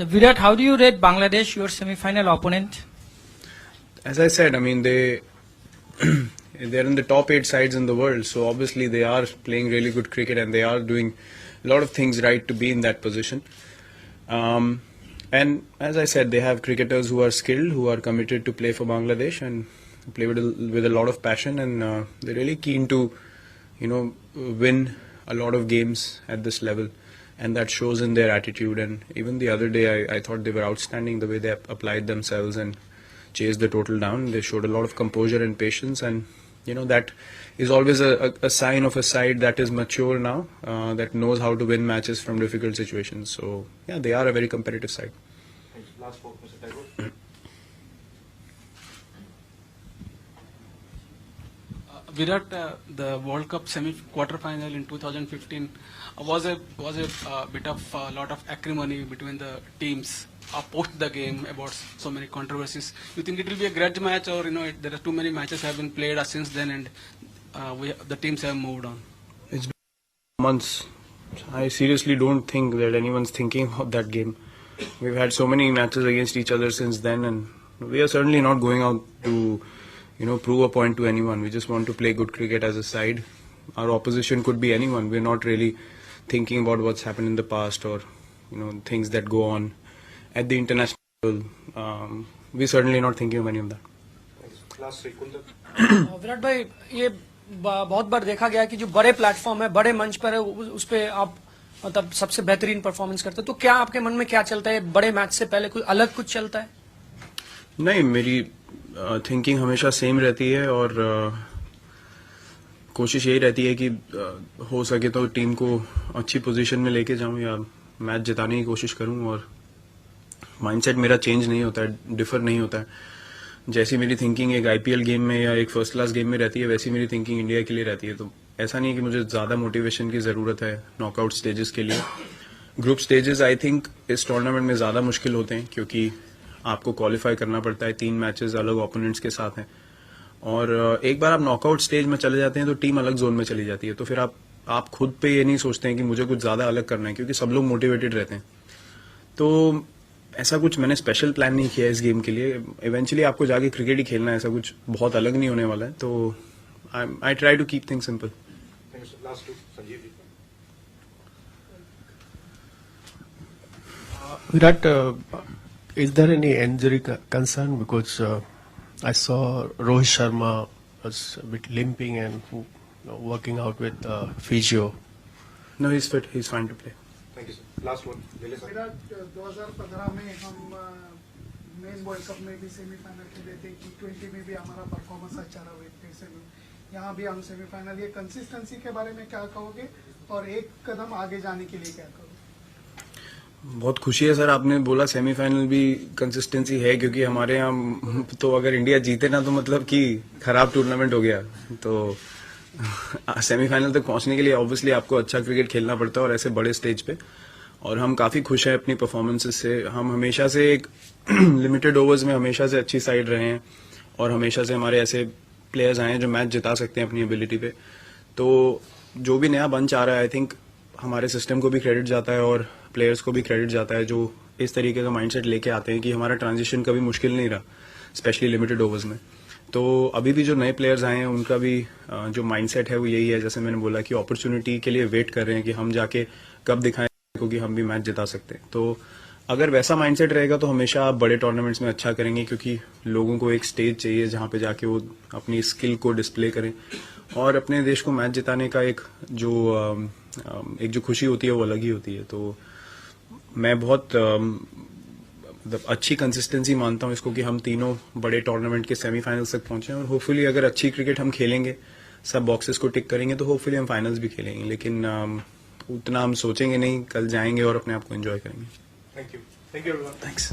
Virat, how do you rate Bangladesh, your semi-final opponent? As I said, I mean, they're in the top 8 sides in the world, so obviously they are playing really good cricket and they are doing a lot of things right to be in that position. And as I said, they have cricketers who are skilled, who are committed to play for Bangladesh and play with a lot of passion, and they're really keen to, win a lot of games at this level, and that shows in their attitude. And even the other day, I thought they were outstanding the way they applied themselves and chased the total down. They showed a lot of composure and patience, and that is always a sign of a side that is mature now, that knows how to win matches from difficult situations. So yeah, they are a very competitive side. Last word, Mr. Tagore. Virat, the World Cup quarter-final in 2015 was a bit of a lot of acrimony between the teams post the game about so many controversies. You think it will be a grudge match, or there are too many matches have been played since then, and the teams have moved on? It's been months. I seriously don't think that anyone's thinking of that game. We've had so many matches against each other since then, and we are certainly not going out to prove a point to anyone. We just want to play good cricket as a side. Our opposition could be anyone. We're not really thinking about what's happened in the past or things that go on at the international level. We're certainly not thinking of any of that. Last week, Virat भाई, ये बहुत बार देखा गया कि जो बड़े platform है, बड़े मंच पर है, उस पे आप मतलब सबसे बेहतरीन परफॉर्मेंस करते हैं. तो क्या आपके मन में क्या चलता है? बड़े मैच से पहले कोई अलग कुछ चलता है? नहीं, मेरी थिंकिंग हमेशा सेम रहती है, और कोशिश यही रहती है कि हो सके तो टीम को अच्छी पोजीशन में लेके जाऊं या मैच जिताने की कोशिश करूं. और माइंडसेट मेरा चेंज नहीं होता है, डिफर नहीं होता है. जैसी मेरी थिंकिंग एक आईपीएल गेम में या एक फर्स्ट क्लास गेम में रहती है, वैसी मेरी थिंकिंग इंडिया के लिए रहती है. तो ऐसा नहीं है कि मुझे ज्यादा मोटिवेशन की जरूरत है नॉकआउट स्टेजेस के लिए. ग्रुप स्टेजेस आई थिंक इस टूर्नामेंट में ज्यादा मुश्किल होते हैं, क्योंकि आपको क्वालिफाई करना पड़ता है. 3 मैचेस अलग ओपोनेंट्स के साथ हैं, और एक बार आप नॉकआउट स्टेज में चले जाते हैं तो टीम अलग जोन में चली जाती है. तो फिर आप खुद पे ये नहीं सोचते हैं कि मुझे कुछ ज्यादा अलग करना है, क्योंकि सब लोग मोटिवेटेड रहते हैं. तो ऐसा कुछ मैंने स्पेशल प्लान नहीं किया इस गेम के लिए. इवेंचुअली आपको जाके क्रिकेट ही खेलना है, ऐसा कुछ बहुत अलग नहीं होने वाला है. तो I try to keep things simple. Virat, is there any injury concern? Because I saw Rohit Sharma was a bit limping and working out with physio. No, he's fit. He's fine to play. Thank you, sir. Last one. Virat, 2015 में हम main world cup में भी semifinal खेले थे, T20 में भी हमारा performance अच्छा रहा है. यहाँ भी हम सेमीफाइनल. ये कंसिस्टेंसी के बारे में क्या कहोगे, और एक कदम आगे जाने के लिए क्या कहोगे? बहुत खुशी है सर, आपने बोला सेमीफाइनल भी कंसिस्टेंसी है, क्योंकि हमारे यहाँ तो अगर इंडिया जीते ना तो मतलब कि खराब टूर्नामेंट हो गया. तो सेमीफाइनल तक पहुंचने के लिए ऑब्वियसली आपको अच्छा क्रिकेट खेलना पड़ता है, और ऐसे बड़े स्टेज पे. और हम काफी खुश हैं अपनी परफॉर्मेंसेस से. हम हमेशा से एक लिमिटेड ओवर्स में हमेशा से अच्छी साइड रहे हैं, और हमेशा से हमारे ऐसे प्लेयर्स आए हैं जो मैच जिता सकते हैं अपनी एबिलिटी पे. तो जो भी नया बंच आ रहा है, आई थिंक हमारे सिस्टम को भी क्रेडिट जाता है और प्लेयर्स को भी क्रेडिट जाता है, जो इस तरीके का माइंडसेट लेके आते हैं कि हमारा ट्रांजिशन कभी मुश्किल नहीं रहा, स्पेशली लिमिटेड ओवर्स में. तो अभी भी जो नए प्लेयर्स आए हैं उनका भी जो माइंडसेट है वो यही है, जैसे मैंने बोला कि अपॉर्चुनिटी के लिए वेट कर रहे हैं कि हम जाके कब दिखाएं कि हम भी मैच जिता सकते हैं. तो अगर वैसा माइंडसेट रहेगा तो हमेशा आप बड़े टूर्नामेंट्स में अच्छा करेंगे, क्योंकि लोगों को एक स्टेज चाहिए जहां पे जाके वो अपनी स्किल को डिस्प्ले करें, और अपने देश को मैच जिताने का एक जो खुशी होती है वो अलग ही होती है. तो मैं बहुत अच्छी कंसिस्टेंसी मानता हूं इसको कि हम तीनों बड़े टूर्नामेंट के सेमीफाइनल्स तक पहुंचे, और होपफुली अगर अच्छी क्रिकेट हम खेलेंगे, सब बॉक्सेस को टिक करेंगे, तो होपफुली हम फाइनल्स भी खेलेंगे. लेकिन उतना हम सोचेंगे नहीं, कल जाएंगे और अपने आप को एंजॉय करेंगे. Thank you. Thank you, everyone. Thanks.